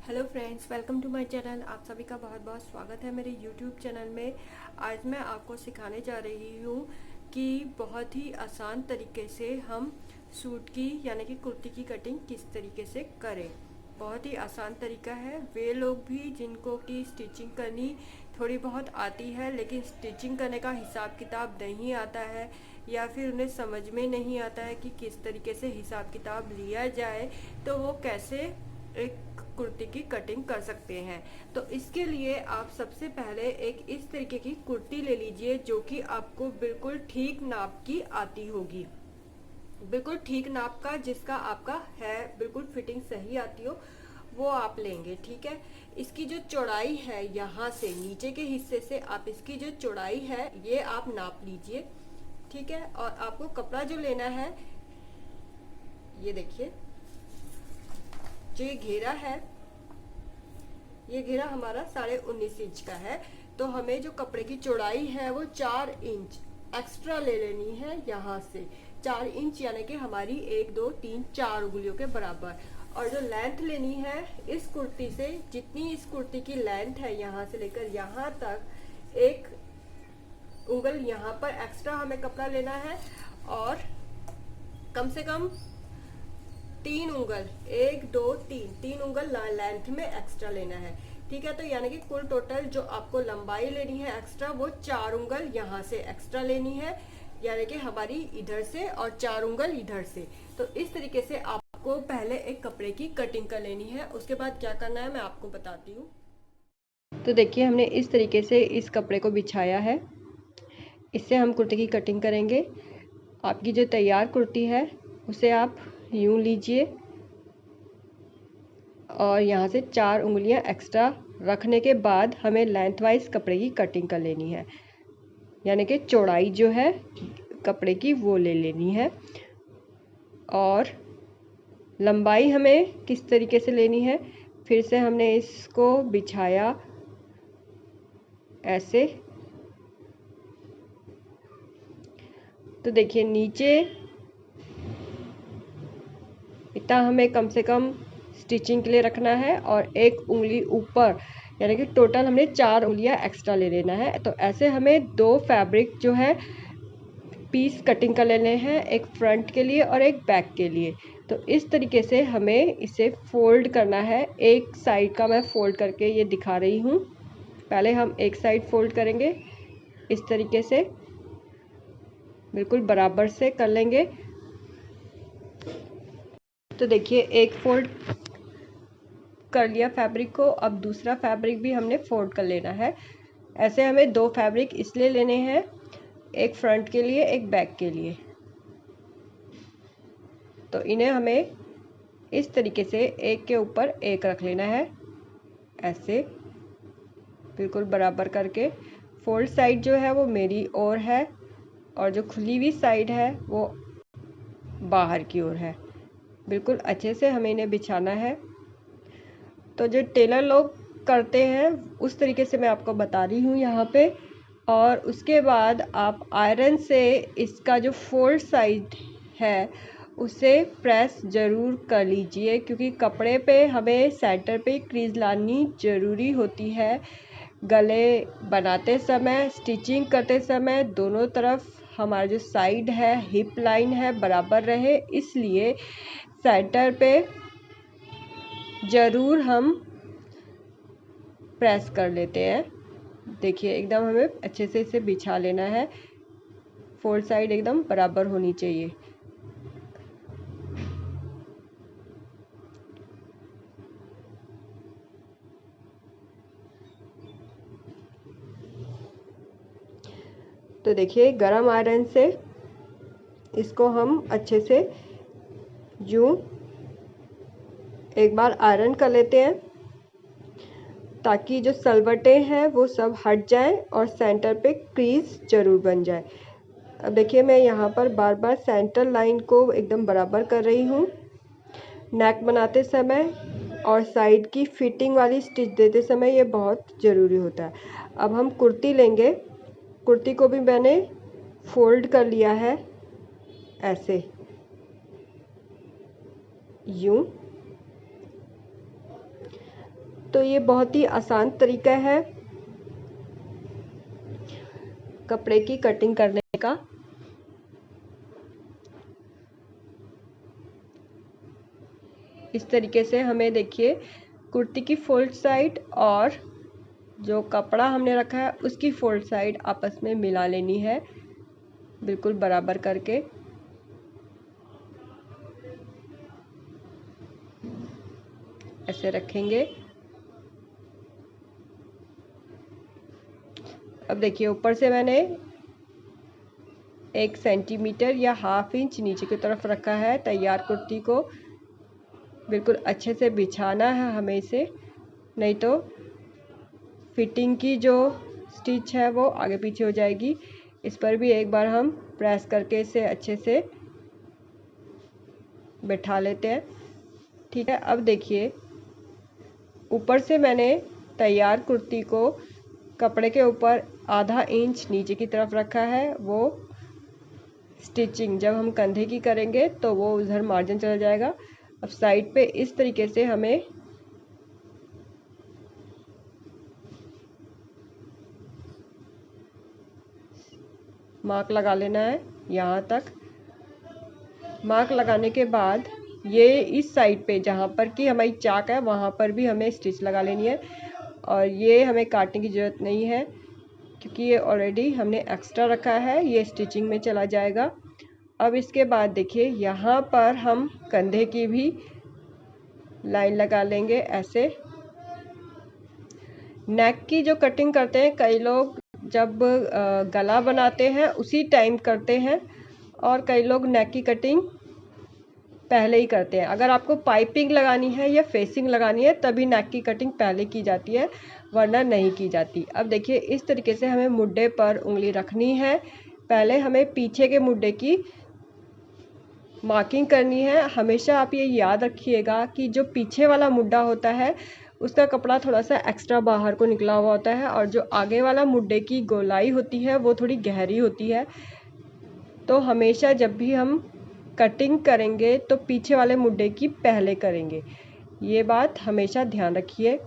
Hello friends, welcome to my channel. आप सभी का बहुत बहुत स्वागत है मेरे यूट्यूब चैनल में। आज मैं आपको सिखाने जा रही हूँ कि बहुत ही आसान तरीके से हम सूट की यानी कि कुर्ती की कटिंग किस तरीके से करें। बहुत ही आसान तरीका है। वे लोग भी जिनको कि स्टिचिंग करनी थोड़ी बहुत आती है लेकिन स्टिचिंग करने का हिसाब किताब नहीं आता है या फिर उन्हें समझ में नहीं आता है कि किस तरीके से हिसाब किताब लिया जाए, तो वो कैसे एक कुर्ती की कटिंग कर सकते हैं। तो इसके लिए आप सबसे पहले एक इस तरीके की कुर्ती ले लीजिए जो कि आपको बिल्कुल ठीक नाप की आती होगी। बिल्कुल ठीक नाप का, जिसका आपका है बिल्कुल फिटिंग सही आती हो, वो आप लेंगे। ठीक है। इसकी जो चौड़ाई है, यहाँ से नीचे के हिस्से से आप इसकी जो चौड़ाई है ये आप नाप लीजिए। ठीक है। और आपको कपड़ा जो लेना है, ये देखिए, जो ये घेरा है, ये घेरा हमारा 19.5 इंच का है। तो हमें जो कपड़े की चौड़ाई है वो 4 इंच एक्स्ट्रा ले लेनी है। यहाँ से 4 इंच यानी कि हमारी 1 2 3 4 उंगलियों के बराबर। और जो लेंथ लेनी है इस कुर्ती से, जितनी इस कुर्ती की लेंथ है यहाँ से लेकर यहाँ तक, 1 उंगल यहाँ पर एक्स्ट्रा हमें कपड़ा लेना है। और कम से कम 3 उंगल, 1 2 3 3 उंगल लेंथ में एक्स्ट्रा लेना है। ठीक है। तो यानी कि कुल टोटल जो आपको लंबाई लेनी है एक्स्ट्रा, वो 4 उंगल यहाँ से एक्स्ट्रा लेनी है, यानी कि हमारी इधर से और 4 उंगल इधर से। तो इस तरीके से आपको पहले एक कपड़े की कटिंग कर लेनी है। उसके बाद क्या करना है मैं आपको बताती हूँ। तो देखिए, हमने इस तरीके से इस कपड़े को बिछाया है। इससे हम कुर्ते की कटिंग करेंगे। आपकी जो तैयार कुर्ती है उसे आप यूं लीजिए और यहाँ से 4 उंगलियां एक्स्ट्रा रखने के बाद हमें लेंथ वाइज कपड़े की कटिंग कर लेनी है, यानी कि चौड़ाई जो है कपड़े की वो ले लेनी है। और लंबाई हमें किस तरीके से लेनी है, फिर से हमने इसको बिछाया ऐसे। तो देखिए, नीचे इतना हमें कम से कम स्टिचिंग के लिए रखना है और 1 उंगली ऊपर, यानी कि टोटल हमने 4 उंगलियां एक्स्ट्रा ले लेना है। तो ऐसे हमें 2 फैब्रिक जो है पीस कटिंग कर लेने हैं, एक फ्रंट के लिए और एक बैक के लिए। तो इस तरीके से हमें इसे फोल्ड करना है। एक साइड का मैं फोल्ड करके ये दिखा रही हूँ। पहले हम एक साइड फोल्ड करेंगे, इस तरीके से बिल्कुल बराबर से कर लेंगे। तो देखिए, एक फोल्ड कर लिया फैब्रिक को, अब दूसरा फैब्रिक भी हमने फोल्ड कर लेना है। ऐसे हमें 2 फैब्रिक इसलिए लेने हैं, एक फ्रंट के लिए एक बैक के लिए। तो इन्हें हमें इस तरीके से एक के ऊपर एक रख लेना है, ऐसे बिल्कुल बराबर करके। फोल्ड साइड जो है वो मेरी ओर है और जो खुली हुई साइड है वो बाहर की ओर है। बिल्कुल अच्छे से हमें इन्हें बिछाना है। तो जो टेलर लोग करते हैं उस तरीके से मैं आपको बता रही हूँ यहाँ पे। और उसके बाद आप आयरन से इसका जो फोल्ड साइड है उसे प्रेस ज़रूर कर लीजिए, क्योंकि कपड़े पे हमें सेंटर पे क्रीज लानी ज़रूरी होती है। गले बनाते समय, स्टिचिंग करते समय दोनों तरफ हमारा जो साइड है, हिप लाइन है, बराबर रहे, इसलिए सेंटर पे ज़रूर हम प्रेस कर लेते हैं। देखिए, एकदम हमें अच्छे से इसे बिछा लेना है। फोल्ड साइड एकदम बराबर होनी चाहिए। तो देखिए, गरम आयरन से इसको हम अच्छे से यूं एक बार आयरन कर लेते हैं, ताकि जो सलवटें हैं वो सब हट जाएं और सेंटर पे क्रीज जरूर बन जाए। अब देखिए, मैं यहाँ पर बार बार सेंटर लाइन को एकदम बराबर कर रही हूँ। नेक बनाते समय और साइड की फिटिंग वाली स्टिच देते समय ये बहुत ज़रूरी होता है। अब हम कुर्ती लेंगे। कुर्ती को भी मैंने फोल्ड कर लिया है ऐसे, यूं। तो ये बहुत ही आसान तरीका है कपड़े की कटिंग करने का। इस तरीके से हमें देखिए कुर्ती की फोल्ड साइड और जो कपड़ा हमने रखा है उसकी फोल्ड साइड आपस में मिला लेनी है, बिल्कुल बराबर करके। ऐसे रखेंगे। अब देखिए ऊपर से मैंने 1 सेंटीमीटर या ½ इंच नीचे की तरफ रखा है। तैयार कुर्ती को बिल्कुल अच्छे से बिछाना है हमें इसे, नहीं तो फिटिंग की जो स्टिच है वो आगे पीछे हो जाएगी। इस पर भी एक बार हम प्रेस करके इसे अच्छे से बैठा लेते हैं। ठीक है, अब देखिए ऊपर से मैंने तैयार कुर्ती को कपड़े के ऊपर ½ इंच नीचे की तरफ रखा है। वो स्टिचिंग जब हम कंधे की करेंगे तो वो उधर मार्जिन चला जाएगा। अब साइड पे इस तरीके से हमें मार्क लगा लेना है। यहाँ तक मार्क लगाने के बाद ये इस साइड पे जहाँ पर कि हमारी चाक है वहाँ पर भी हमें स्टिच लगा लेनी है। और ये हमें काटने की ज़रूरत नहीं है क्योंकि ये ऑलरेडी हमने एक्स्ट्रा रखा है, ये स्टिचिंग में चला जाएगा। अब इसके बाद देखिए यहाँ पर हम कंधे की भी लाइन लगा लेंगे। ऐसे नेक की जो कटिंग करते हैं कई लोग जब गला बनाते हैं उसी टाइम करते हैं, और कई लोग नेक की कटिंग पहले ही करते हैं। अगर आपको पाइपिंग लगानी है या फेसिंग लगानी है तभी नेक की कटिंग पहले की जाती है, वरना नहीं की जाती। अब देखिए इस तरीके से हमें मुड्ढे पर उंगली रखनी है। पहले हमें पीछे के मुड्ढे की मार्किंग करनी है। हमेशा आप ये याद रखिएगा कि जो पीछे वाला मुड्ढा होता है उसका कपड़ा थोड़ा सा एक्स्ट्रा बाहर को निकला हुआ होता है, और जो आगे वाला मुड्ढे की गोलाई होती है वो थोड़ी गहरी होती है। तो हमेशा जब भी हम कटिंग करेंगे तो पीछे वाले मुड्ढे की पहले करेंगे, ये बात हमेशा ध्यान रखिए।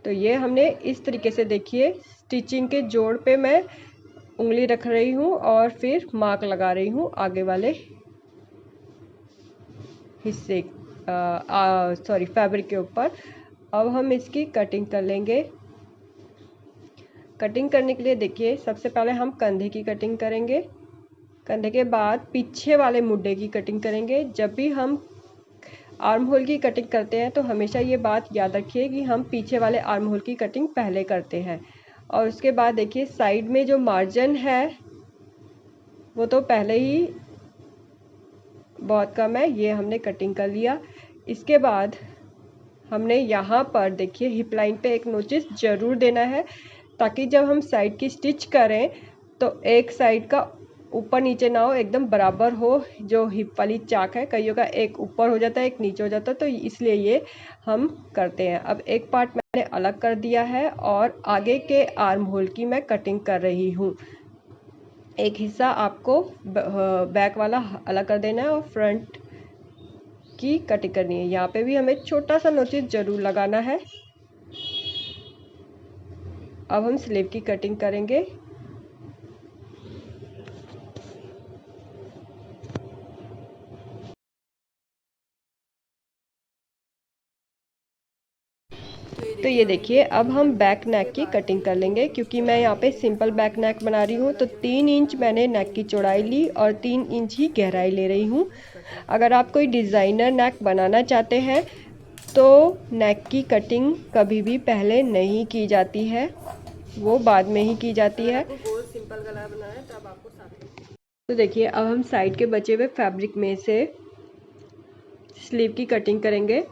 तो ये हमने इस तरीके से देखिए स्टिचिंग के जोड़ पे मैं उंगली रख रही हूँ और फिर मार्क लगा रही हूँ आगे वाले हिस्से फैब्रिक के ऊपर। अब हम इसकी कटिंग कर लेंगे। कटिंग करने के लिए देखिए सबसे पहले हम कंधे की कटिंग करेंगे, कंधे के बाद पीछे वाले मुड्ढे की कटिंग करेंगे। जब भी हम आर्म होल की कटिंग करते हैं तो हमेशा ये बात याद रखिए कि हम पीछे वाले आर्म होल की कटिंग पहले करते हैं। और उसके बाद देखिए साइड में जो मार्जिन है वो तो पहले ही बहुत कम है, ये हमने कटिंग कर लिया। इसके बाद हमने यहाँ पर देखिए हिप लाइन पे एक नोचिस ज़रूर देना है, ताकि जब हम साइड की स्टिच करें तो एक साइड का ऊपर नीचे ना हो, एकदम बराबर हो। जो हिप वाली चाक है कईयों का एक ऊपर हो जाता है एक नीचे हो जाता है, तो इसलिए ये हम करते हैं। अब एक पार्ट मैंने अलग कर दिया है और आगे के आर्म होल की मैं कटिंग कर रही हूँ। एक हिस्सा आपको बैक वाला अलग कर देना है और फ्रंट की कटिंग करनी है। यहाँ पे भी हमें छोटा सा नोचिस जरूर लगाना है। अब हम स्लीव की कटिंग करेंगे। तो ये देखिए अब हम बैक नेक की कटिंग कर लेंगे। क्योंकि मैं यहाँ पे सिंपल बैक नेक बना रही हूँ तो 3 इंच मैंने नेक की चौड़ाई ली और 3 इंच ही गहराई ले रही हूँ। अगर आप कोई डिज़ाइनर नेक बनाना चाहते हैं तो नेक की कटिंग कभी भी पहले नहीं की जाती है, वो बाद में ही की जाती है। सिंपल गला बनाना है तब आपको साथ। तो देखिए अब हम साइड के बचे हुए फैब्रिक में से स्लीव की कटिंग करेंगे।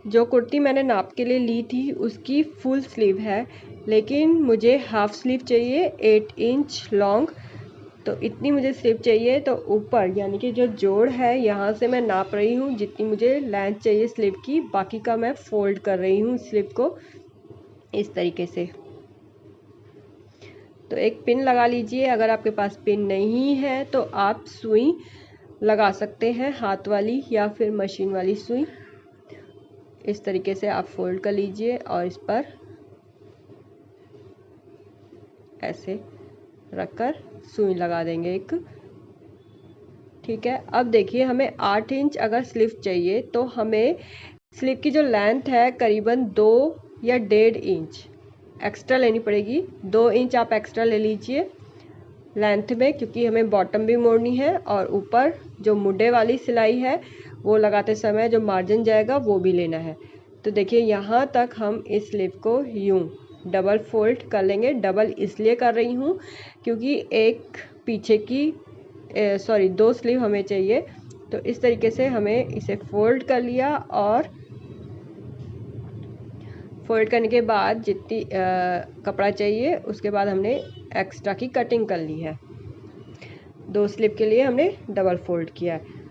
जो कुर्ती मैंने नाप के लिए ली थी उसकी फुल स्लीव है, लेकिन मुझे हाफ स्लीव चाहिए 8 इंच लॉन्ग, तो इतनी मुझे स्लीव चाहिए। तो ऊपर यानी कि जो जोड़ है यहाँ से मैं नाप रही हूँ जितनी मुझे लेंथ चाहिए स्लीव की, बाकी का मैं फोल्ड कर रही हूँ स्लीव को इस तरीके से। तो एक पिन लगा लीजिए। अगर आपके पास पिन नहीं है तो आप सुई लगा सकते हैं, हाथ वाली या फिर मशीन वाली सुई। इस तरीके से आप फोल्ड कर लीजिए और इस पर ऐसे रखकर सुई लगा देंगे एक। ठीक है, अब देखिए हमें 8 इंच अगर स्लीव चाहिए तो हमें स्लीव की जो लेंथ है करीबन 2 या 1.5 इंच एक्स्ट्रा लेनी पड़ेगी। 2 इंच आप एक्स्ट्रा ले लीजिए लेंथ में, क्योंकि हमें बॉटम भी मोड़नी है और ऊपर जो मुड्ढे वाली सिलाई है वो लगाते समय जो मार्जिन जाएगा वो भी लेना है। तो देखिए यहाँ तक हम इस स्लीव को यूं डबल फोल्ड कर लेंगे। डबल इसलिए कर रही हूँ क्योंकि एक पीछे की 2 स्लीव हमें चाहिए। तो इस तरीके से हमें इसे फोल्ड कर लिया और फोल्ड करने के बाद जितनी कपड़ा चाहिए उसके बाद हमने एक्स्ट्रा की कटिंग कर ली है। 2 स्लीव के लिए हमने डबल फोल्ड किया है।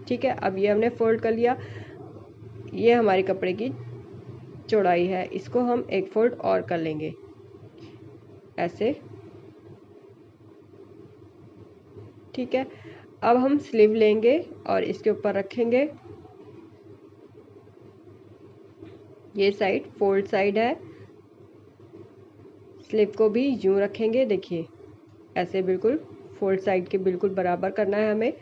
ठीक है, अब ये हमने फोल्ड कर लिया। ये हमारे कपड़े की चौड़ाई है, इसको हम एक फोल्ड और कर लेंगे ऐसे। ठीक है, अब हम स्लीव लेंगे और इसके ऊपर रखेंगे। ये साइड फोल्ड साइड है, स्लीव को भी यूं रखेंगे। देखिए ऐसे बिल्कुल फोल्ड साइड के बिल्कुल बराबर करना है हमें।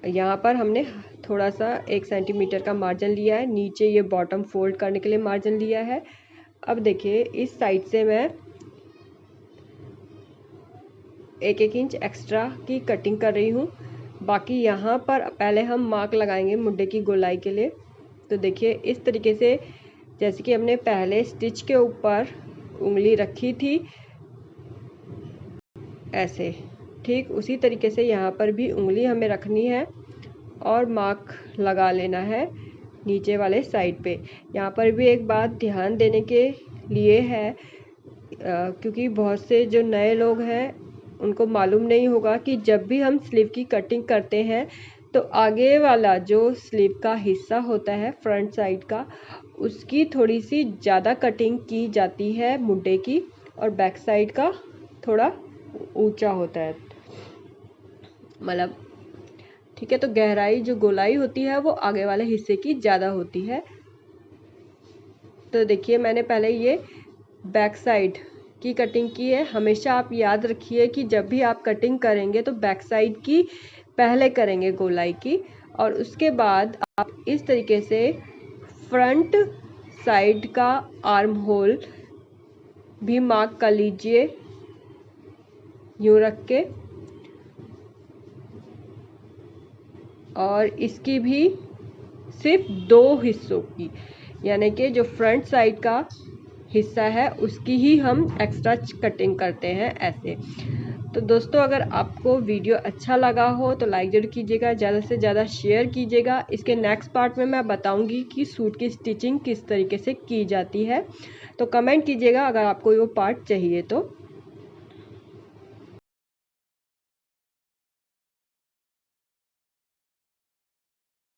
यहाँ पर हमने थोड़ा सा 1 सेंटीमीटर का मार्जिन लिया है, नीचे ये बॉटम फोल्ड करने के लिए मार्जिन लिया है। अब देखिए इस साइड से मैं 1-1 इंच एक्स्ट्रा की कटिंग कर रही हूँ। बाकी यहाँ पर पहले हम मार्क लगाएंगे मुड्ढे की गोलाई के लिए। तो देखिए इस तरीके से, जैसे कि हमने पहले स्टिच के ऊपर उंगली रखी थी ऐसे, ठीक उसी तरीके से यहाँ पर भी उंगली हमें रखनी है और मार्क लगा लेना है नीचे वाले साइड पे। यहाँ पर भी एक बात ध्यान देने के लिए है, क्योंकि बहुत से जो नए लोग हैं उनको मालूम नहीं होगा कि जब भी हम स्लीव की कटिंग करते हैं तो आगे वाला जो स्लीव का हिस्सा होता है फ्रंट साइड का, उसकी थोड़ी सी ज़्यादा कटिंग की जाती है मुड्ढे की, और बैक साइड का थोड़ा ऊंचा होता है मतलब। ठीक है, तो गहराई जो गोलाई होती है वो आगे वाले हिस्से की ज़्यादा होती है। तो देखिए मैंने पहले ये बैक साइड की कटिंग की है। हमेशा आप याद रखिए कि जब भी आप कटिंग करेंगे तो बैक साइड की पहले करेंगे गोलाई की, और उसके बाद आप इस तरीके से फ्रंट साइड का आर्म होल भी मार्क कर लीजिए यूं रख के, और इसकी भी सिर्फ 2 हिस्सों की, यानी कि जो फ्रंट साइड का हिस्सा है उसकी ही हम एक्स्ट्रा कटिंग करते हैं ऐसे। तो दोस्तों अगर आपको वीडियो अच्छा लगा हो तो लाइक जरूर कीजिएगा, ज़्यादा से ज़्यादा शेयर कीजिएगा। इसके नेक्स्ट पार्ट में मैं बताऊंगी कि सूट की स्टिचिंग किस तरीके से की जाती है, तो कमेंट कीजिएगा अगर आपको वो पार्ट चाहिए तो।